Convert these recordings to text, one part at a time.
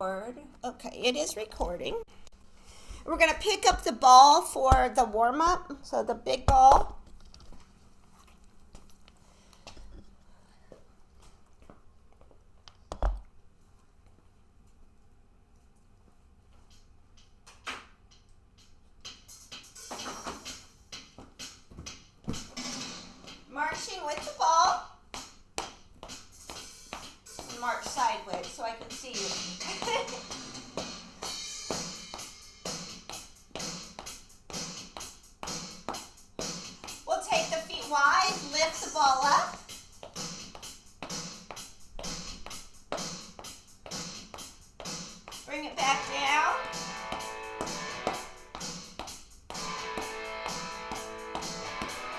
Okay, it is recording. We're going to pick up the ball for the warm-up, so the big ball. Marching with the ball. March sideways so I can see you. We'll take the feet wide, lift the ball up. Bring it back down.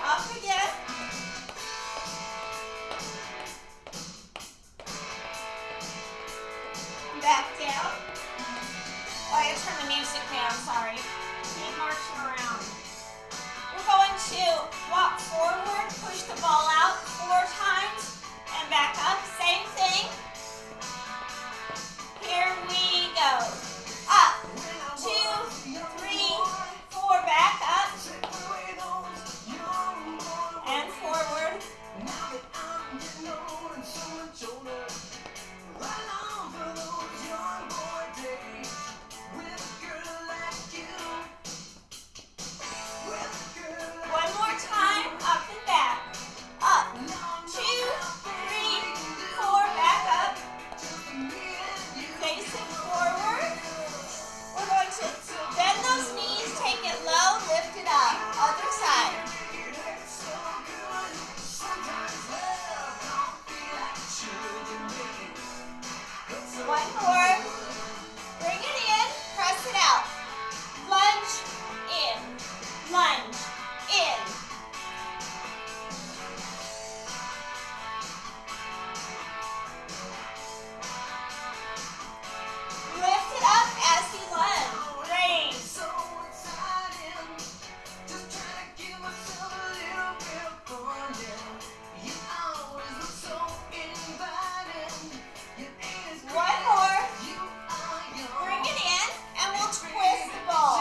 Up again. Back down. Oh, I gotta turn the music down, sorry. Keep marching around. We're going to walk forward, push the ball out 4 times, and back up. Same thing. Here we go. Up. 2, 3, 4. Back up. And forward. One more time, up and back. Up. 2, 3, 4. Back up. Facing forward. We're going to bend those knees, take it low, lift it up. Other side. One more. Bring it in, press it out. Lunge, in. Lunge, in. Lift it up as you lunge. Raise. One more. Bring it in, and we'll twist the ball.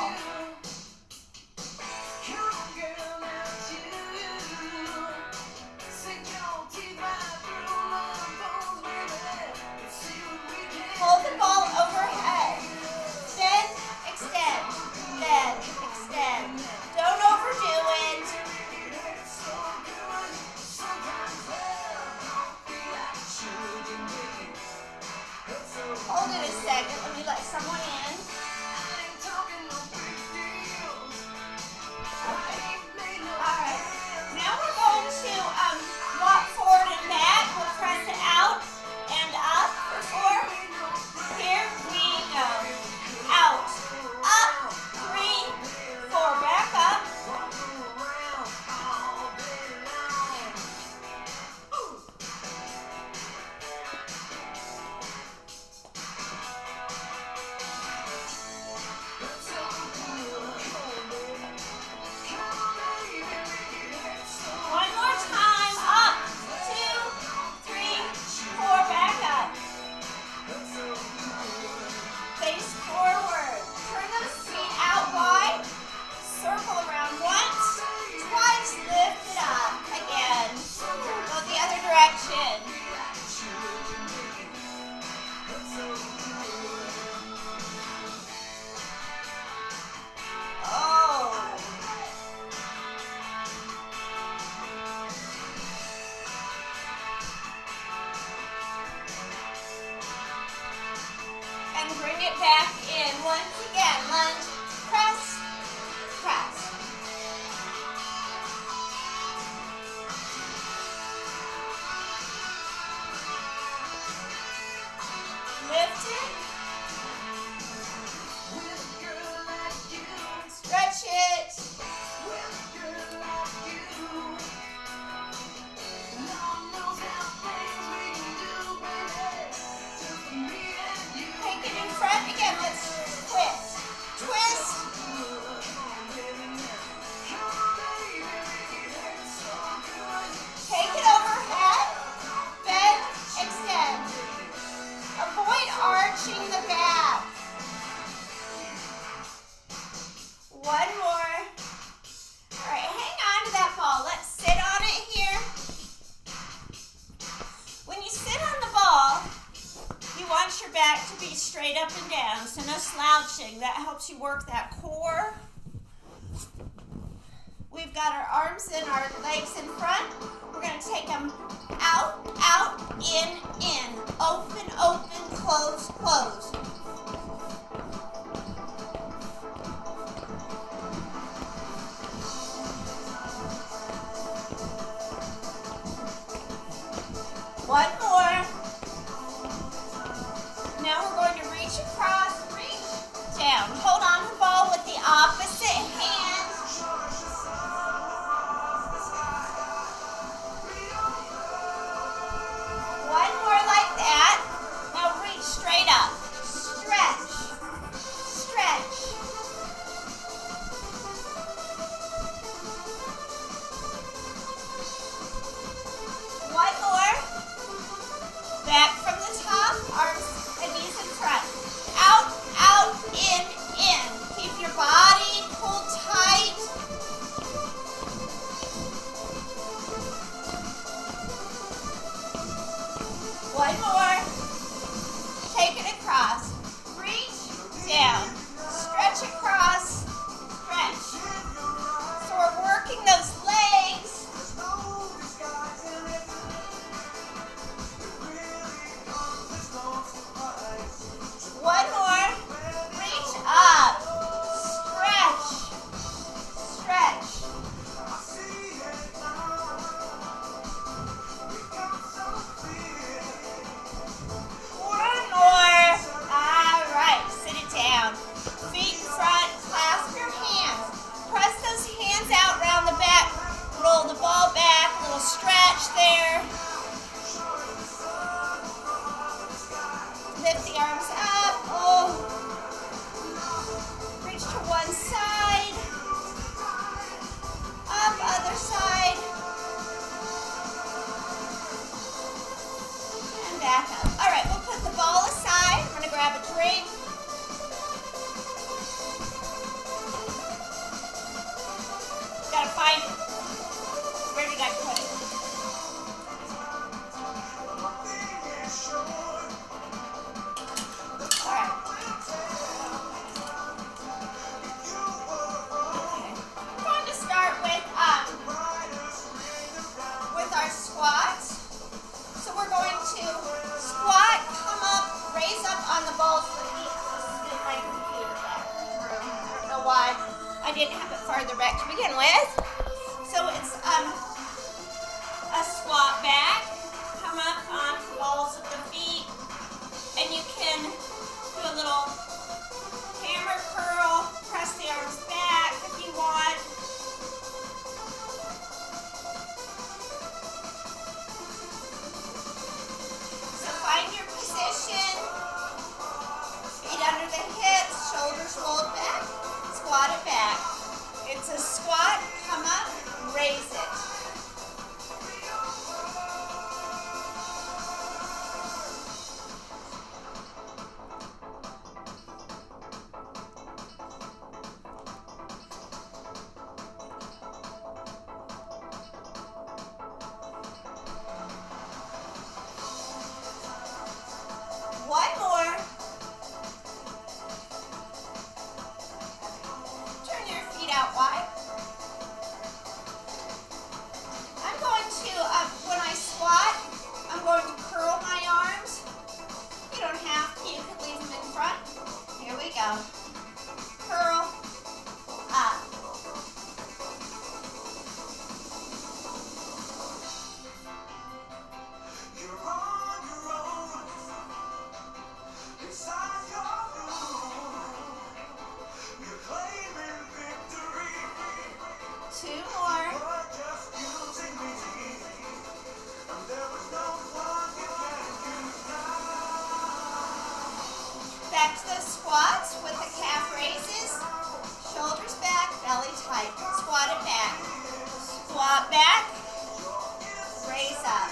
Hold the ball overhead. Bend, extend. Bend, extend. Don't overdo it. Hold it a second. Let me let someone in. Okay. All right. Now we're going to walk forward and back. We'll press it out and up for 4. Here we go. Out. Up. 3, 4. Back up. One more time. Up. 2, 3, 4. Back up. Face forward. Turn those feet out wide. Circle around once, twice. Lift it up. Again. Go the other direction. Oh. And bring it back in. Once again, lunge, press, press. Lift it. Stretch it. Take it in front again. Let's twist. Twist. to be straight up and down, so no slouching. That helps you work that core. We've got our arms and our legs in front. We're going to take them out, out, in, open, open, close, close. One more. Now we're going to reach across, reach down. Hold on to the ball with the opposite hand. One more like that. Now reach straight up. Stretch, stretch. One more. Back from the top, arms and knees in front. Out, out, in. Keep your body pulled tight. One more. Take it across. Reach down. Stretch across. Stretch. So we're working those legs. One more. Reach up. Stretch. Stretch. One more. All right. Sit it down. Feet in front. Clasp your hands. Press those hands out around the back. Roll the ball back. A little stretch there. Lift the arms up. Oh. Reach to one side. Up, other side. And back up. All right, we'll put the ball aside. I'm going to grab a drink. Got to find it. Where did I put it? Squats. So we're going to squat, come up, raise up on the balls of the feet. Let's get my computer back in the room. I don't know why I didn't have it farther back to begin with. So it's a squat back, come up on the balls of the feet, and you can do a little hammer curl, press the arms back if you want. Find your position, feet under the hips, shoulders rolled back, squat it back. It's a squat, come up, raise it. One more. Turn your feet out wide. I'm going to, when I squat, I'm going to curl my arms. You don't have to, you could leave them in front. Here we go. Curl, up. Two more. Back to those squats with the calf raises. Shoulders back, belly tight. Squat it back. Squat back. Raise up.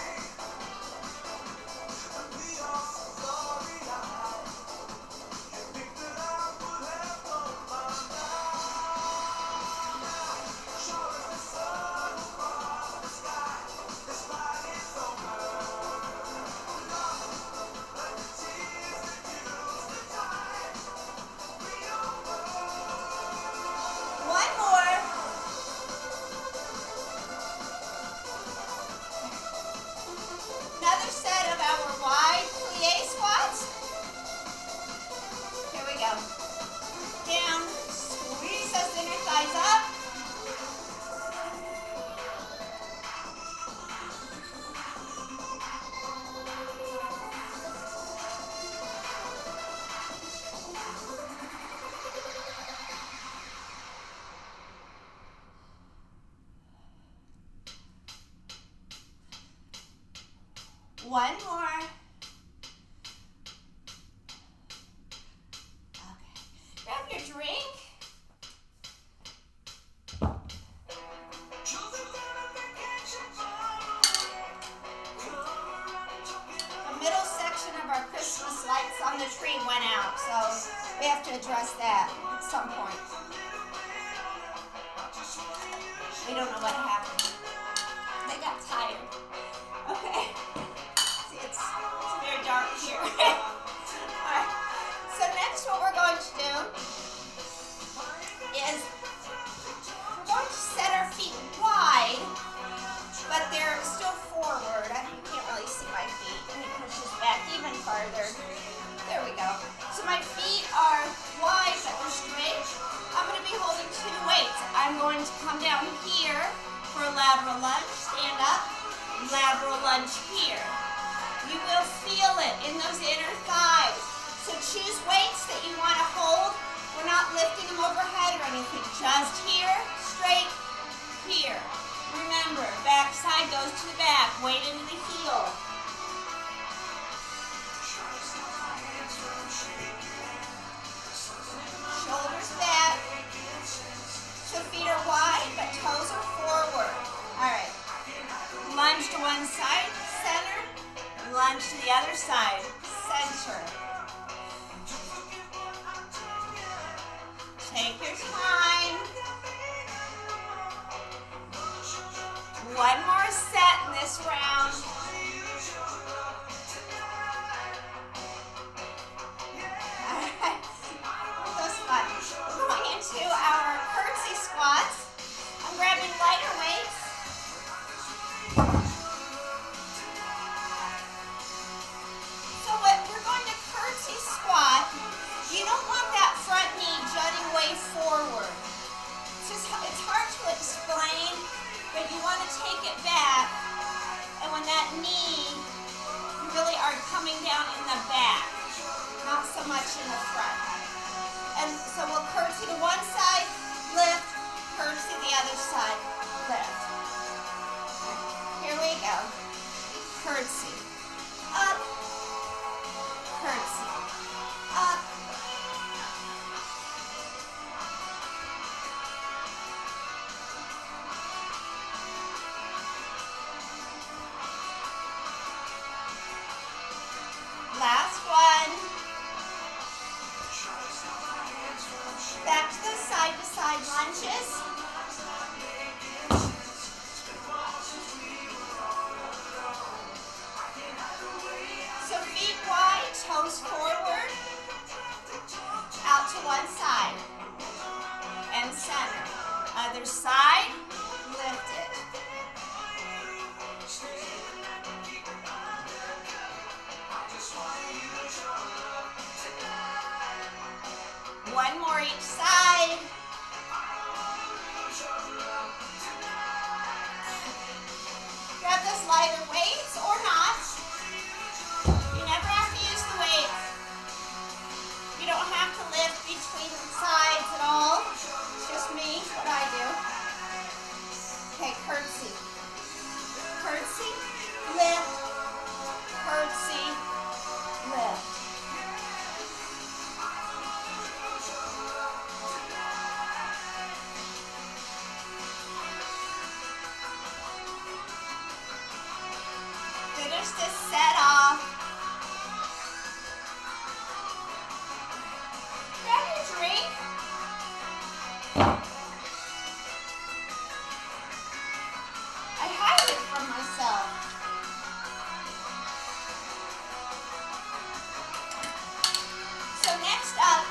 go. Down, squeeze those inner thighs up. One more. Okay. Grab your drink. The middle section of our Christmas lights on the tree went out, so we have to address that at some point. We don't know what happened. They got tired. Okay. It's very dark here. Alright, so next what we're going to do is we're going to set our feet wide, but they're still forward. You can't really see my feet. Let me push this back even farther. There we go. So my feet are wide, but they're straight. I'm going to be holding two weights. I'm going to come down here for a lateral lunge, stand up, lateral lunge here. You will feel it in those inner thighs. So choose weights that you want to hold. We're not lifting them overhead or anything. Just here, straight, here. Remember, back side goes to the back. Weight into the heel. Shoulders back. So feet are wide, but toes are forward. All right. Lunge to one side, center. Lunge to the other side, center. Take your time. One more set in this round. All right, that was fun. We're going into our curtsy squats. I'm grabbing lighter weights. Squat, you don't want that front knee jutting way forward. It's hard to explain, but you want to take it back, and when that knee, you really are coming down in the back, not so much in the front. And so we'll curtsy to one side, lift, curtsy the other side, lift. Here we go. Curtsy, up, curtsy. Up. Last one. Back to those side-to-side lunges. So feet wide, toes forward. Out to one side and center. Other side, lift it. One more each side. Grab those lighter weights or not. You never have to use the weights. You don't have to lift between the sides at all. It's just me, what I do. Okay, curtsy. Curtsy, lift, curtsy, lift. Finish this set off. I hide it from myself. So next up,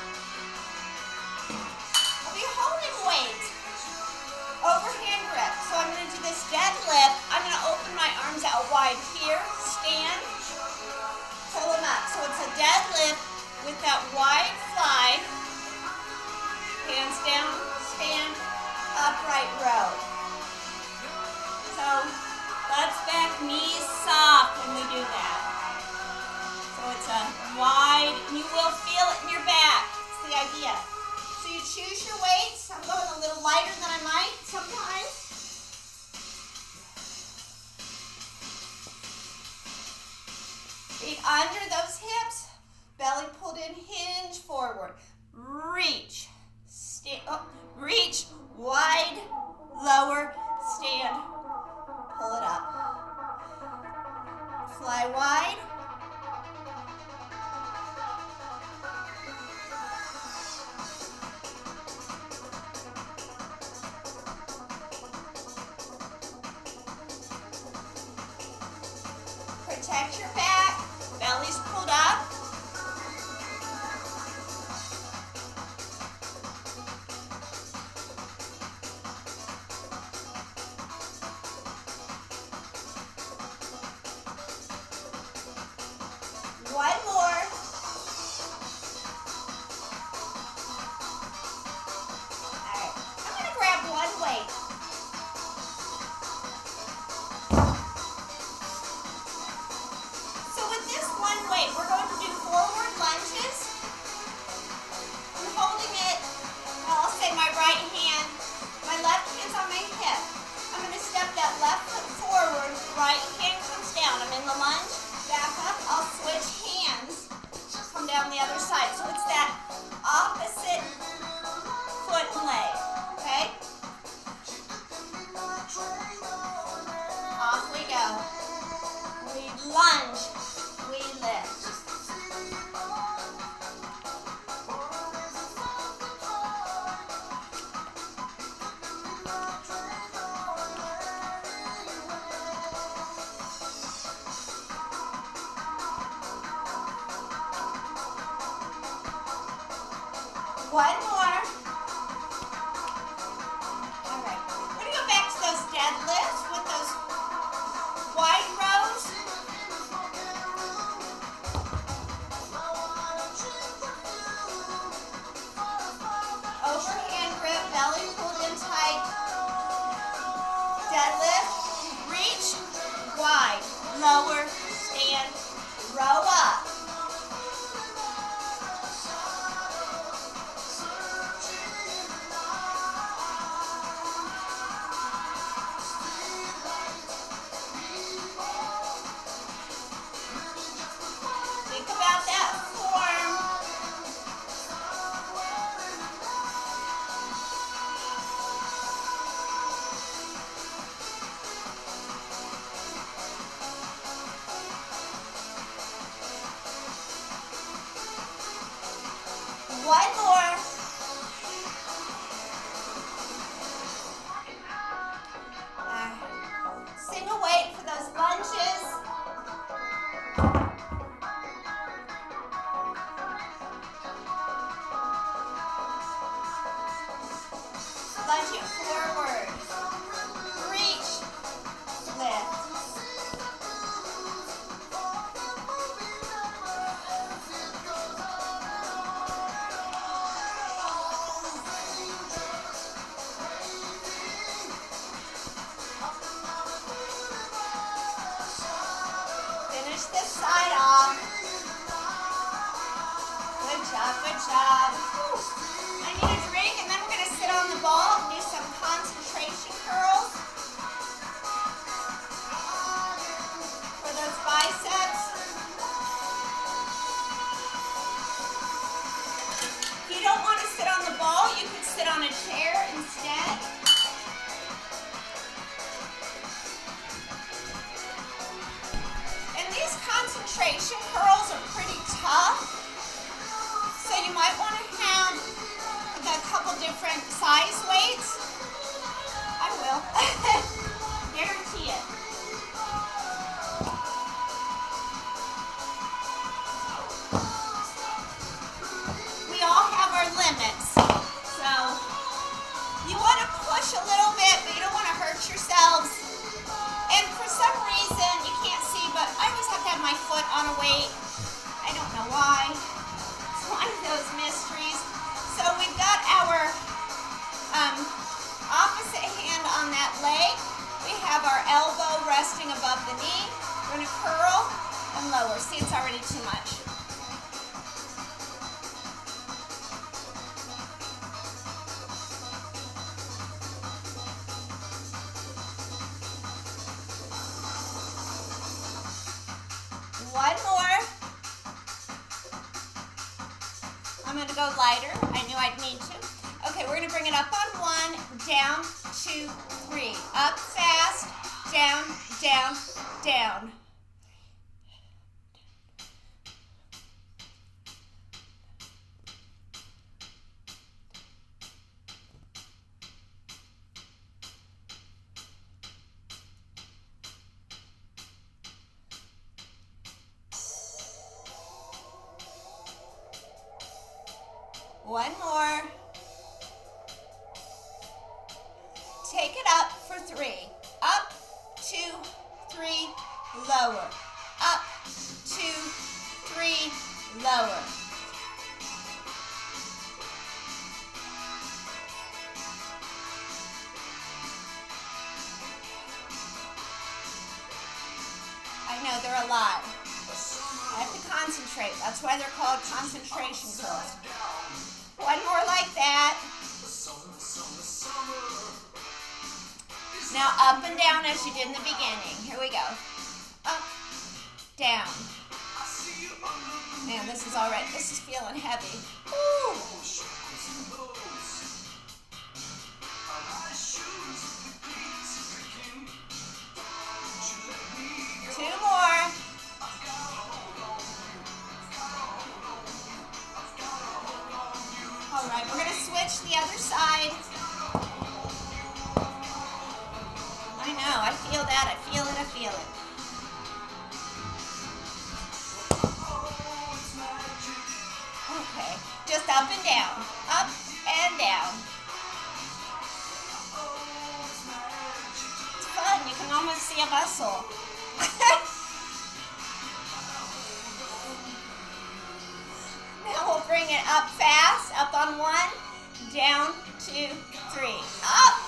I'll be holding weight, overhand grip. So I'm going to do this deadlift. I'm going to open my arms out wide here, stand, pull them up. So it's a deadlift with that wide fly. hands down, stand, upright row. So butts back, knees soft when we do that. So it's a wide, and you will feel it in your back. That's the idea. So you choose your weights. I'm going a little lighter than I might sometimes. Feet under those hips, belly pulled in, hinge forward. Reach, stand, reach, wide, lower, stand, pull it up. Fly wide. Protect your back, belly's pulled up. One more. All right, I'm gonna grab one weight. So with this one weight, we're going to do forward lunges. I'm holding it, well, I'll say my right hand, my left hand's on my hip. I'm gonna step that left foot forward, right hand comes down. I'm in the lunge, back up, I'll switch hands, come down the other side. So it's that opposite foot and leg, okay? Off we go. We lunge, we lift. One more. All right. We're going to go back to those deadlifts with those wide rows. Overhand grip, belly pulled in tight. Deadlift, reach, wide, lower, stand, row up. Think about that form. One more. Single weight for those lunges. Lunge it forward. Reach. Lift. Finish this side off. Good job, good job. I need a drink, and then we're going to sit on the ball and do some concentration curls for those biceps. If you don't want to sit on the ball, you could sit on a chair instead. And these concentration curls are pretty tough, so you might want to have a couple different size weights. I will. Guarantee it. We all have our limits. So you want to push a little bit, but you don't want to hurt yourselves. And for some reason, you can't see, but I always have to have my foot on a weight. I don't know why. It's one of those mysteries. So we've got our have our elbow resting above the knee. We're going to curl and lower. See, it's already too much. One more. I'm going to go lighter. I knew I'd need to. Okay, we're going to bring it up on 1, down, 2, 3. Up fast, down, down, down. One more. Take it up for 3. Up, 2, 3, lower. Up, 2, 3, lower. I know they're a lot. I have to concentrate. That's why they're called concentration curls. One more like that. Now up and down as you did in the beginning. Here we go. Up, down. Man, this is feeling heavy. Woo. 2 more. All right, we're going to switch the other side. I know, I feel that, I feel it, I feel it. Okay, just up and down, up and down. It's fun, you can almost see a muscle. Now we'll bring it up fast, up on 1, down, 2, 3, up.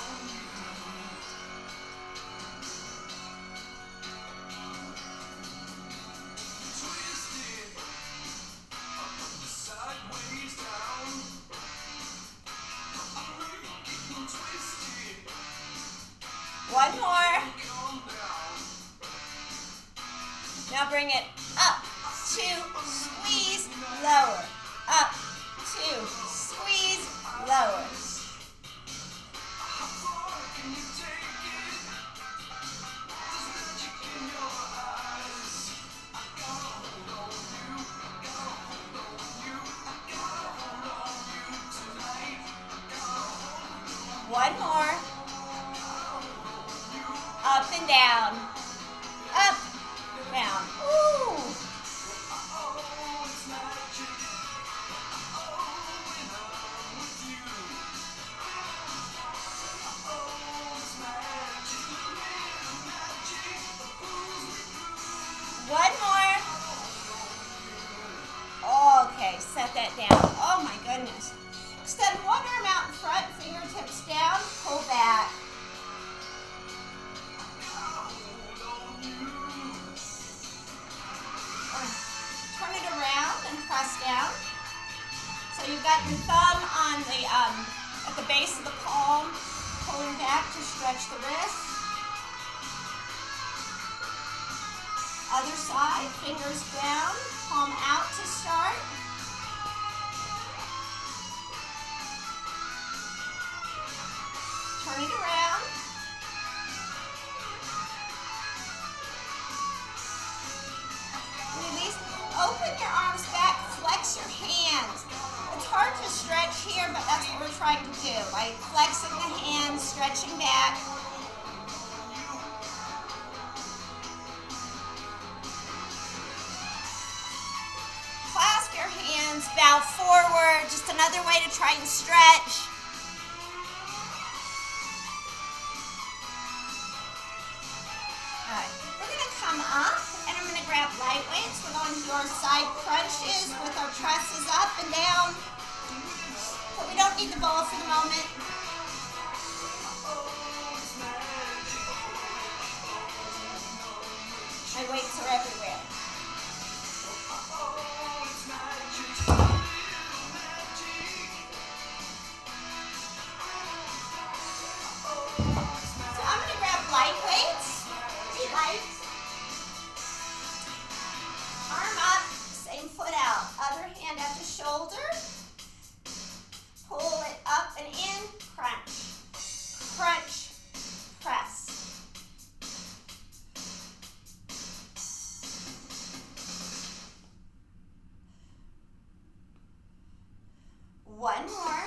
One more. Now bring it up, 2, squeeze, lower. Up, 2, squeeze, lower. One more. Up and down. Up, down. Ooh. One more. Okay, set that down. Oh my goodness. Extend one arm out in front, fingertips down, pull back. Turn it around and press down. So you've got your thumb on the at the base of the palm, pulling back to stretch the wrist. Other side, fingers down, palm out to start. Turn it around. Release. Open your arms back, flex your hands. It's hard to stretch here, but that's what we're trying to do. By flexing the hands, stretching back. Clasp your hands, bow forward. Just another way to try and stretch. Up, and I'm going to grab light weights. We're going to do our side crunches with our presses up and down. But we don't need the ball for the moment. shoulder. Pull it up and in, crunch. Crunch, press. One more.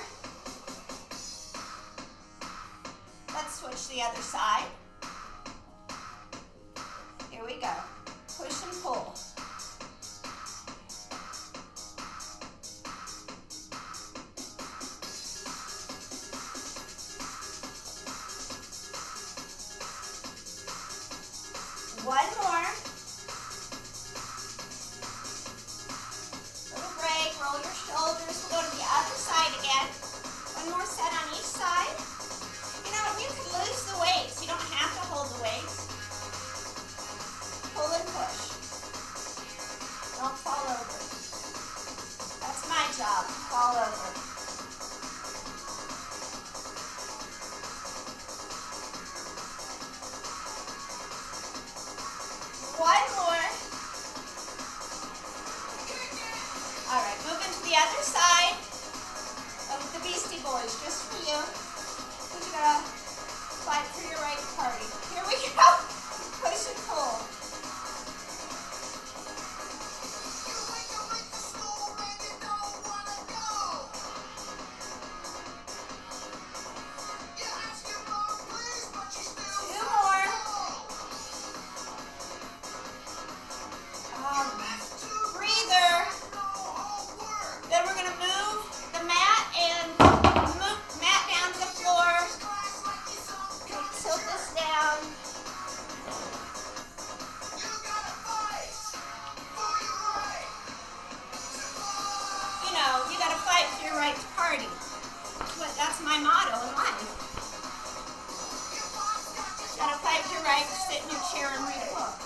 Let's switch the other side. Here we go. Push and pull. One more. Little break, roll your shoulders. We'll go to the other side again. One more set on each side. You know, you can lose the weights. You don't have to hold the weights. Pull and push. Don't fall over. That's my job, fall over. One more. All right, moving to the other side of the Beastie Boys, just for you. Because you gotta fight for your right party. Here we go. Push and pull. That's my motto in life. Gotta fight for your right to sit in your chair and read a book.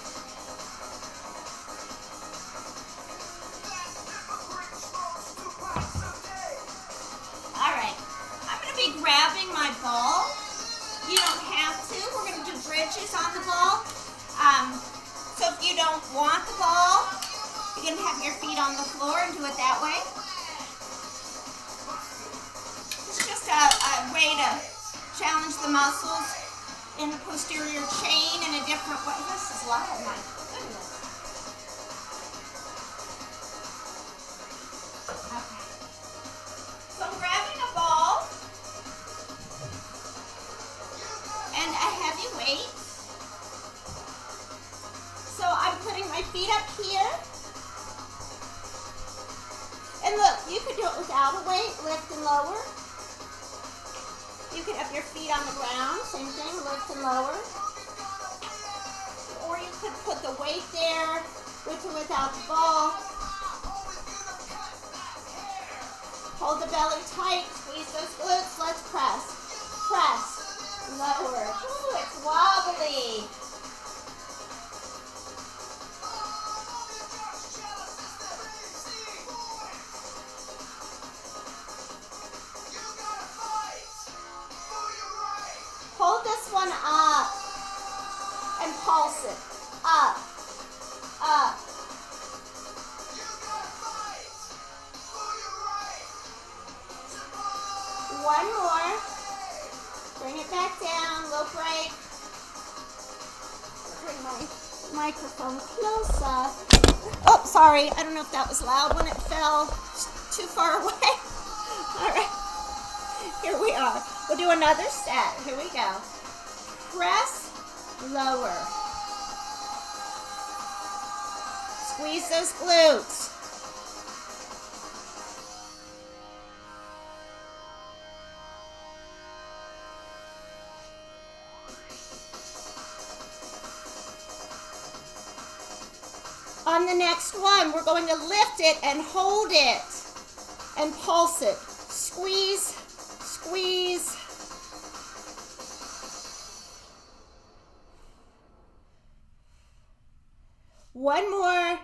Alright, I'm going to be grabbing my ball. You don't have to. We're going to do bridges on the ball. So if you don't want the ball, you can have your feet on the floor and do it that way. A way to challenge the muscles in the posterior chain in a different way. This is loud, my goodness. Okay. So I'm grabbing a ball and a heavy weight. So I'm putting my feet up here. And look, you could do it without a weight, lift and lower. You could have your feet on the ground, same thing, lift and lower. Or you could put the weight there, with or without the ball. Hold the belly tight, squeeze those glutes, let's press. Press, lower. Ooh, it's wobbly. Hold this one up and pulse it. Up, up. One more. Bring it back down, low break. Bring my microphone closer. Oh, sorry. I don't know if that was loud when it fell too far away. All right. Here we are. We'll do another set. Here we go. Press, lower. Squeeze those glutes. On the next one, we're going to lift it and hold it and pulse it. Squeeze, squeeze. One more.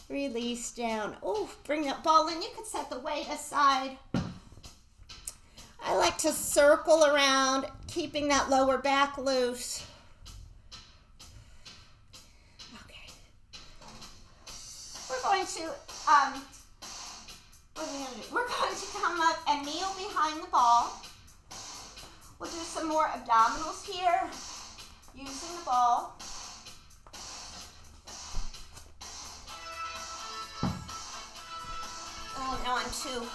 Release down. Oh, bring that ball in. You could set the weight aside. I like to circle around, keeping that lower back loose. Okay. We're going to What are we going to do? We're going to come up and kneel behind the ball. We'll do some more abdominals here using the ball. Oh, no, I'm too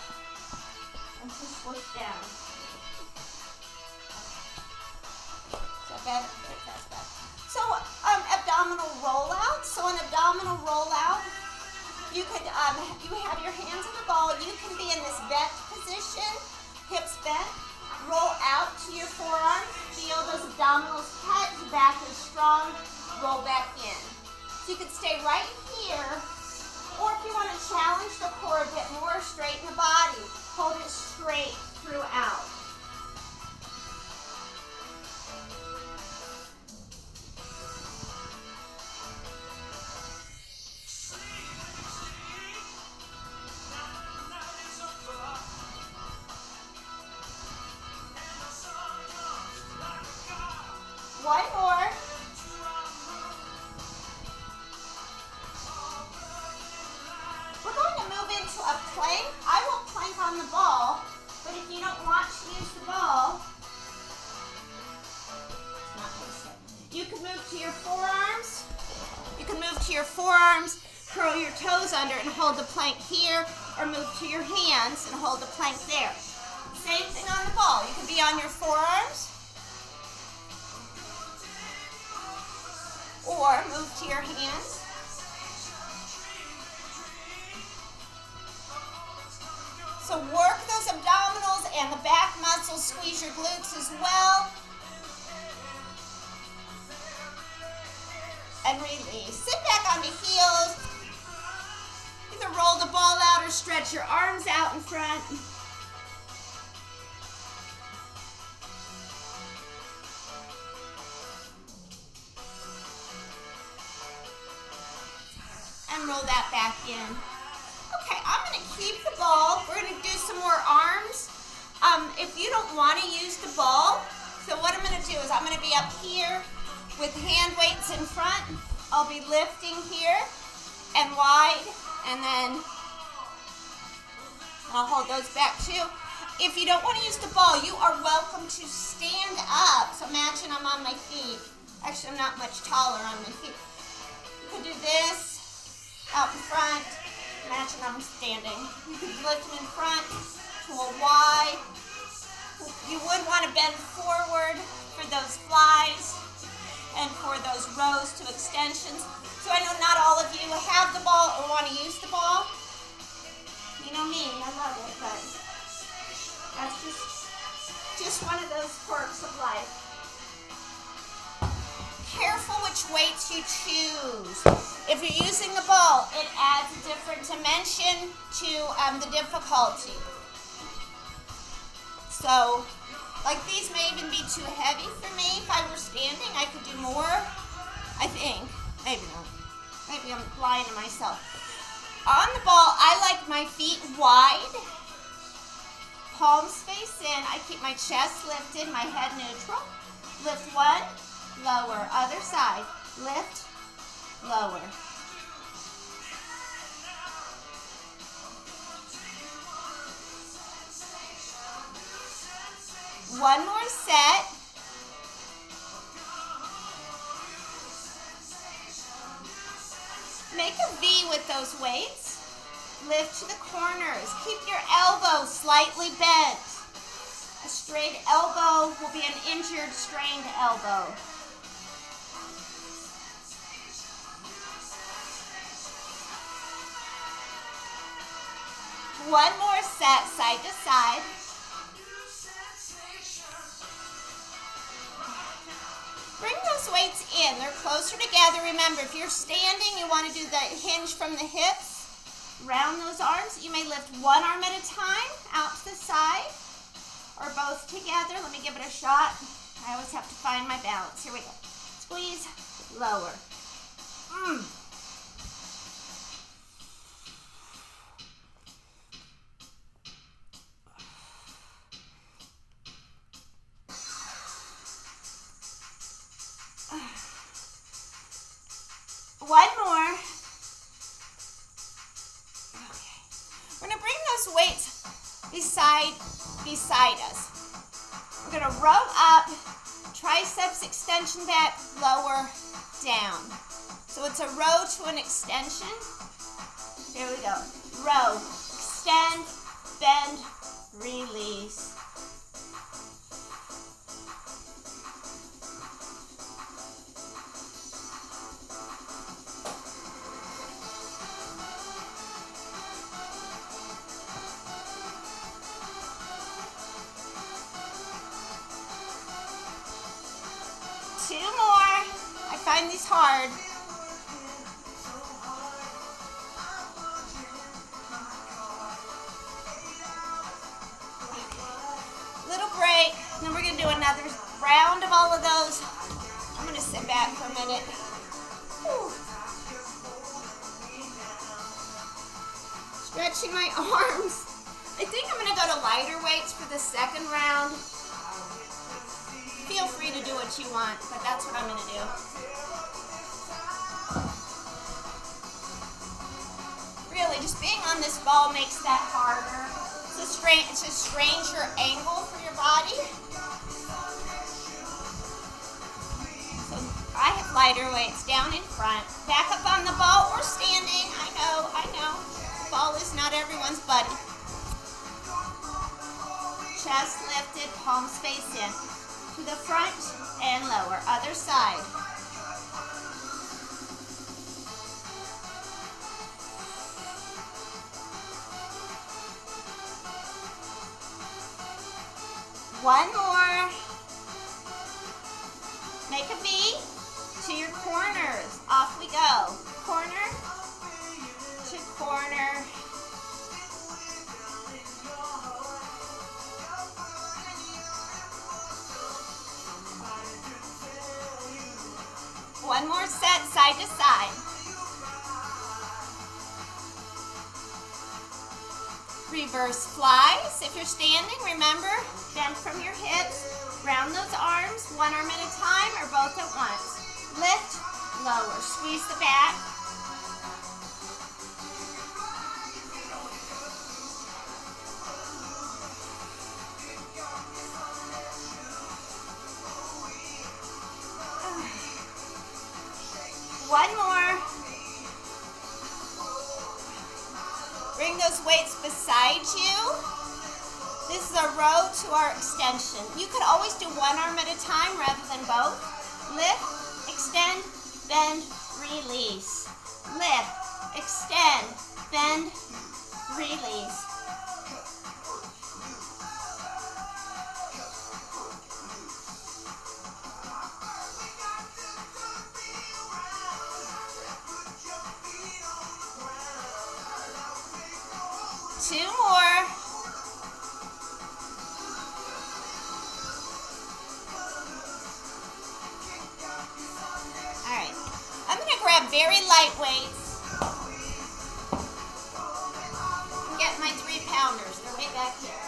squished down. Is that better? That's better. So, abdominal rollout. So, an abdominal rollout, you could, you have your hands on the ball. You can be in this bent position, hips bent. Roll out to your forearm. Feel those abdominals catch. Back is strong. Roll back in. So, you could stay right here. Or if you want to challenge the core a bit more, straighten the body. Hold it straight throughout. One more. We're going to move into a plank. I will plank on the ball, but if you don't want to use the ball, it's not going to sit. You can move to your forearms. You can move to your forearms, curl your toes under and hold the plank here, or move to your hands and hold the plank there. Same thing on the ball. You can be on your forearms, or move to your hands. So work those abdominals and the back muscles, squeeze your glutes as well. And release. Sit back on the heels. Either roll the ball out or stretch your arms out in front. And roll that back in. Okay, I'm going to keep the ball. We're going to do some more arms. If you don't want to use the ball, so what I'm going to do is I'm going to be up here with hand weights in front. I'll be lifting here and wide, and then I'll hold those back too. If you don't want to use the ball, you are welcome to stand up. So imagine I'm on my feet. Actually, I'm not much taller on my feet. You could do this out in front. Imagine I'm standing. You could lift them in front to a wide. You would want to bend forward for those flies and for those rows to extensions. So I know not all of you have the ball or want to use the ball. You know me, I love it, but that's just one of those quirks of life. Careful which weights you choose. If you're using the ball, it adds a different dimension to the difficulty. So, like these may even be too heavy for me. If I were standing, I could do more. I think. Maybe not. Maybe I'm lying to myself. On the ball, I like my feet wide. Palms face in. I keep my chest lifted, my head neutral. Lift one, lower. Other side. Lift, lower. One more set. Make a V with those weights. Lift to the corners. Keep your elbows slightly bent. A straight elbow will be an injured, strained elbow. One more set, side to side. Bring those weights in. They're closer together. Remember, if you're standing, you want to do the hinge from the hips. Round those arms. You may lift one arm at a time out to the side or both together. Let me give it a shot. I always have to find my balance. Here we go. Squeeze, lower. One more. Okay. We're going to bring those side beside us. We're gonna row up, triceps extension back, lower, down. So it's a row to an extension. Here we go. Row, extend, bend, release. Two more. I find these hard. Little break, and then we're gonna do another round of all of those. I'm gonna sit back for a minute. Whew. Stretching my arms. I think I'm gonna go to lighter weights for the second round. Feel free to do what you want, but that's what I'm gonna do. Really, just being on this ball makes that harder. It's a stranger angle for your body. So I have lighter weights down in front. Back up on the ball or standing. I know. The ball is not everyone's buddy. Chest lifted, palms face in. To the front and lower. Other side. One more. Make a V to your corners. Off we go. Corner to corner. One more set, side to side. Reverse flies. If you're standing, remember, bend from your hips. Round those arms, one arm at a time or both at once. Lift, lower. Squeeze the back. One more. Bring those weights beside you. This is a row to our extension. You could always do one arm at a time rather than both. Lift, extend, bend, release. Lift, extend, bend, release. Two more. All right. I'm going to grab very light weights and get my 3-pounders. They're way back here.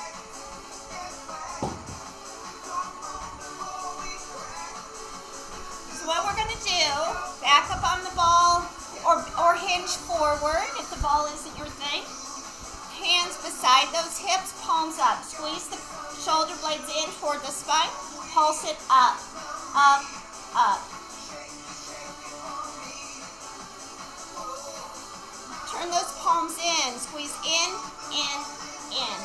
So what we're going to do, back up on the ball or hinge forward if the ball isn't your thing. Hands beside those hips, palms up. Squeeze the shoulder blades in toward the spine. Pulse it up, up, up. Turn those palms in. Squeeze in, in, in.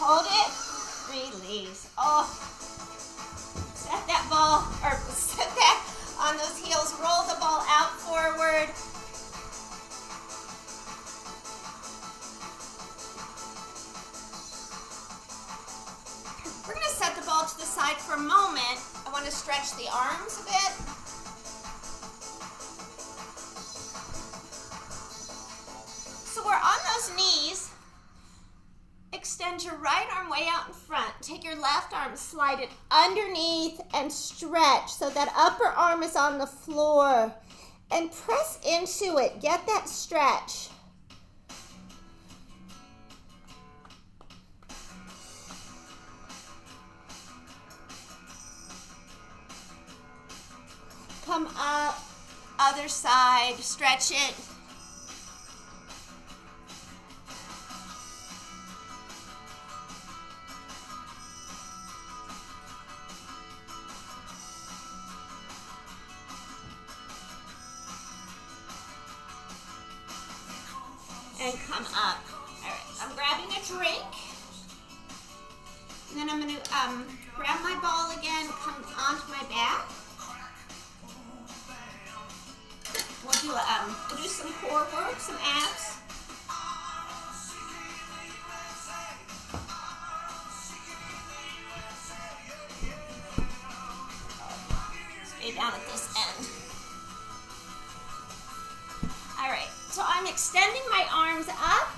Hold it, release. Oh, set that ball, or set that on those heels, roll the ball out forward. We're going to set the ball to the side for a moment. I want to stretch the arms a bit. So we're on those knees. Extend your right arm way out in front. Take your left arm, slide it underneath and stretch so that upper arm is on the floor. And press into it. Get that stretch. Come up, other side, stretch it. and come up. All right, I'm grabbing a drink. And then I'm gonna grab my ball again, come onto my back. We'll do some core work, some abs. Stay down at this end. All right, so I'm extending my arms up,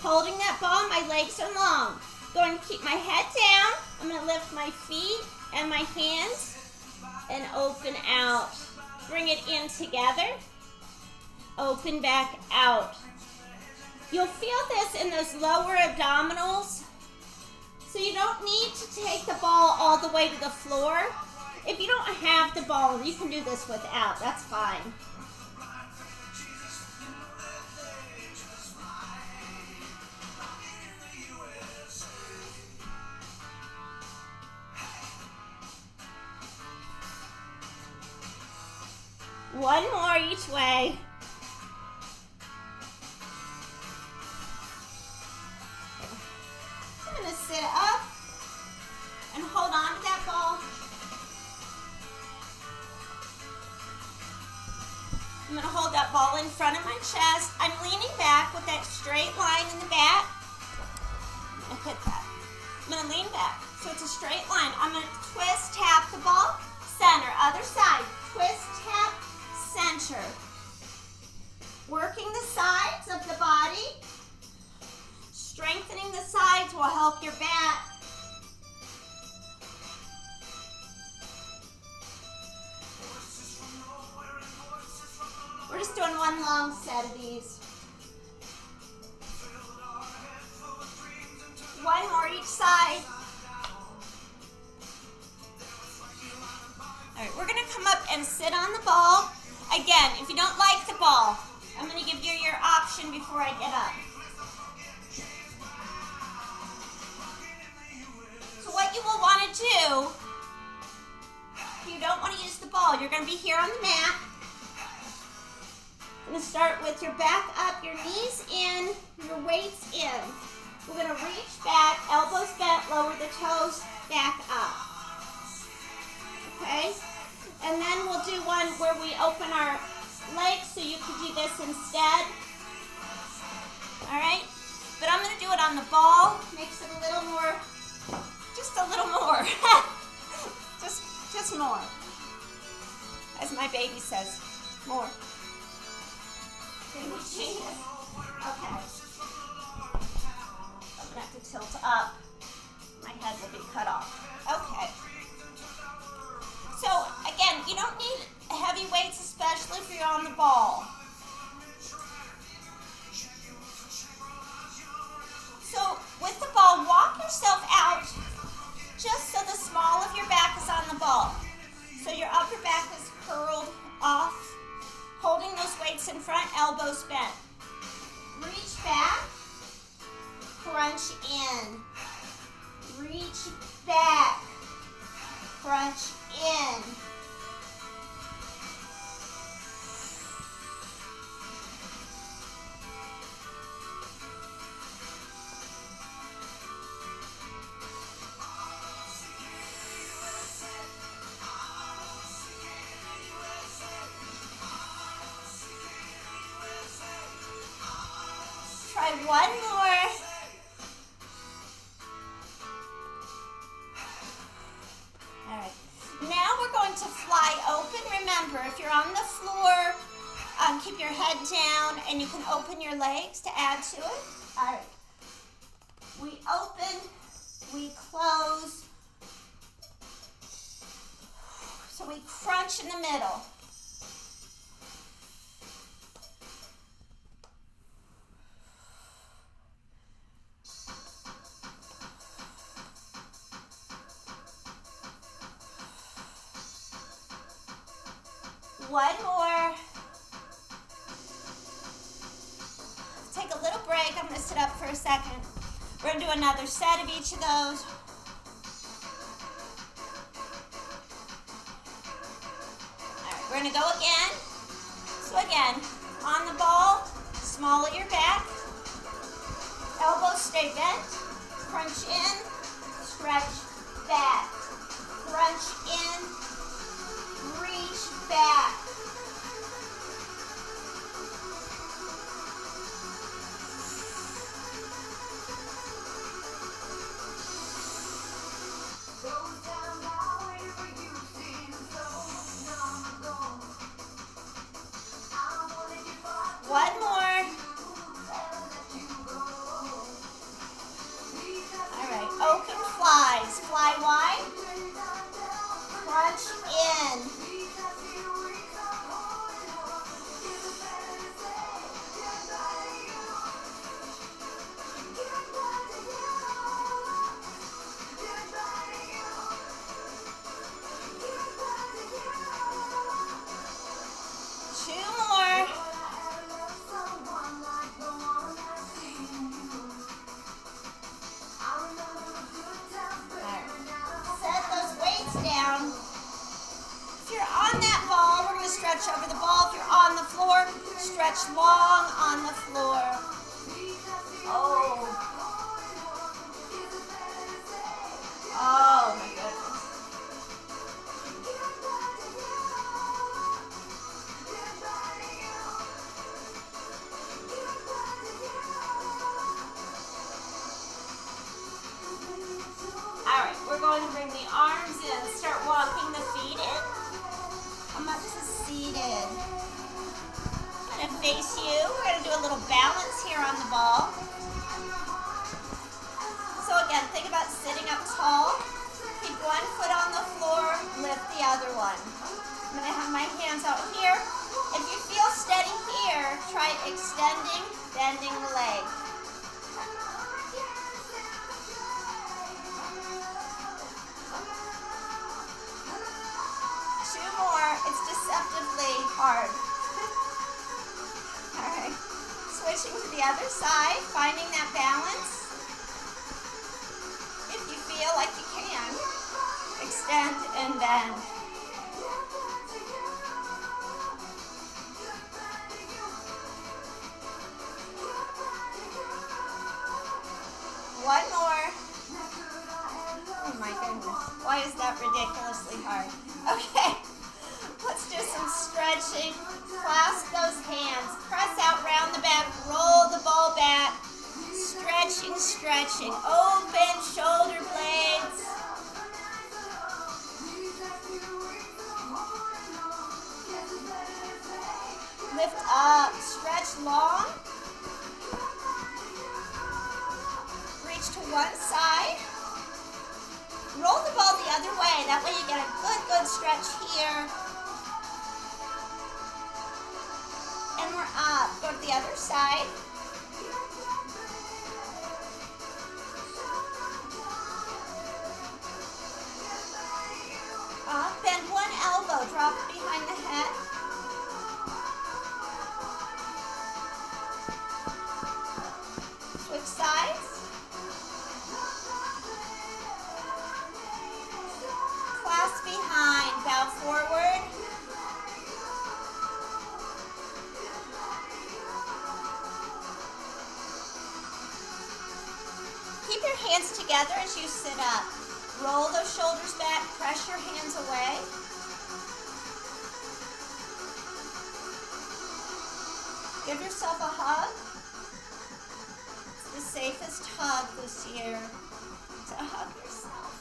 holding that ball. My legs are long. Going to keep my head down. I'm going to lift my feet and my hands and open out. Bring it in together. Open back out. You'll feel this in those lower abdominals. So you don't need to take the ball all the way to the floor. If you don't have the ball, you can do this without. That's fine. One more each way. I'm going to sit up and hold on to that ball. I'm going to hold that ball in front of my chest. I'm leaning back with that straight line in the back. I'm going to hit that. I'm going to lean back. So it's a straight line. I'm going to twist, tap the ball, center, other side. Twist, tap, center. Working the sides of the body. Strengthening the sides will help your back. We're just doing one long set of these. One more each side. All right, we're going to come up and sit on the ball. Again, if you don't like the ball, I'm going to give you your option before I get up. So what you will want to do, if you don't want to use the ball, you're going to be here on the mat. I'm going to start with your back up, your knees in, your weights in. We're going to reach back, elbows bent, lower the toes, back up. Okay? And then we'll do one where we open our legs, so you could do this instead. All right? But I'm going to do it on the ball. Makes it a little more, just a little more. just more. As my baby says, more. Okay. I'm going to have to tilt up. My head will be cut off. Okay. So, again, you don't need heavy weights, especially if you're on the ball. So, with the ball, walk yourself out just so the small of your back is on the ball. So your upper back is curled off, holding those weights in front, elbows bent. Reach back, crunch in. Reach back, crunch in. Try one more. All right. Now we're going to fly open. Remember, if you're on the floor, keep your head down, and you can open your legs to add to it. All right. We open, we close. So we crunch in the middle. One more. Take a little break. I'm going to sit up for a second. We're going to do another set of each of those. All right, we're going to go again. So again, on the ball, small of your back, stay bent. Crunch in, stretch back. Crunch in, reach back. One more. All right, open flies. Fly wide. Crunch in. Two more. Down. If you're on that ball, we're going to stretch over the ball. If you're on the floor, stretch long on the floor. Oh. Oh my goodness. All right, we're going to bring the arms in. Start walking the feet in. Come up to seated. I'm going to face you. We're going to do a little balance here on the ball. So again, think about sitting up tall. Keep one foot on the floor, lift the other one. I'm going to have my hands out here. If you feel steady here, try extending, bending the leg. It's deceptively hard. All right, switching to the other side, finding that balance. If you feel like you can, extend and bend. One more. Oh my goodness, why is that ridiculously hard? Okay. Let's do some stretching. Clasp those hands. Press out round the back. Roll the ball back. Stretching, stretching. Open shoulder blades. Lift up. Stretch long. Reach to one side. Roll the ball the other way. That way you get a good stretch here. And we're up. Go to the other side. Up. Bend one elbow. Drop it behind the head. Switch sides. Clasp behind. Bow forward. Keep your hands together as you sit up. Roll those shoulders back, press your hands away. Give yourself a hug. It's the safest hug this year, to hug yourself.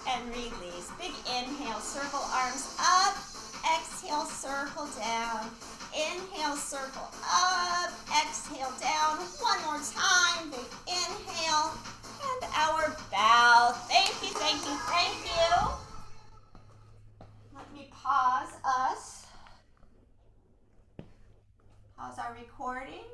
And release. Big inhale, circle arms up. Exhale, circle down. Inhale, circle up. Exhale, down. One more time. Big inhale. And our bow. Thank you, thank you, thank you. Let me pause us. Pause our recording.